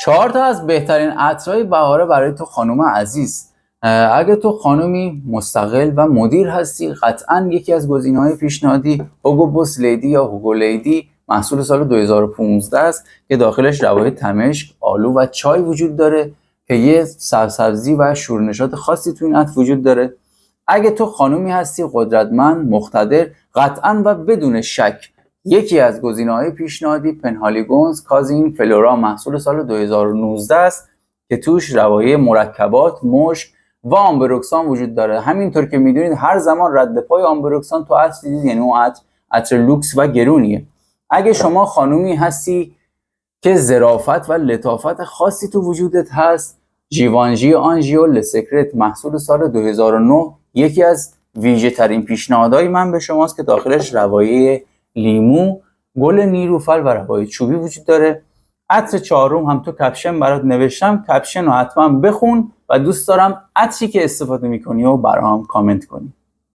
4 تا از بهترین عطرهای بهاره برای تو خانم عزیز. اگه تو خانمی مستقل و مدیر هستی، قطعاً یکی از گزینه‌های پیشنهادی هوگو بوس لیدی یا هوگو لیدی محصول سال 2015 است که داخلش روایح تمشک، آلو و چای وجود داره که یه سبزی و شورنشات خاصی تو این عطر وجود داره. اگه تو خانمی هستی قدرتمند، مقتدر، قطعاً و بدون شک یکی از گزینه‌های پیشنهادی پنهالیگونز کازین فلورا محصول سال 2019 است که توش روایح مرکبات، مشک و آمبروکسان وجود داره. همینطور که میدونید هر زمان رد پای آمبروکسان تو عطر دیدید، یعنی اون عطر لوکس و گرونیه. اگه شما خانومی هستی که ظرافت و لطافت خاصی تو وجودت هست، ژیوانژی آنژیو لسکرت محصول سال 2009 یکی از ویژه ترین پیشنهادهای من به شماست که داخلش روایح لیمو، گل نیلوفر و روایح چوبی وجود داره. عطر چهارم هم تو کپشن برات نوشتم، کپشن رو حتما بخون و دوست دارم عطری که استفاده میکنی و برام کامنت کنی.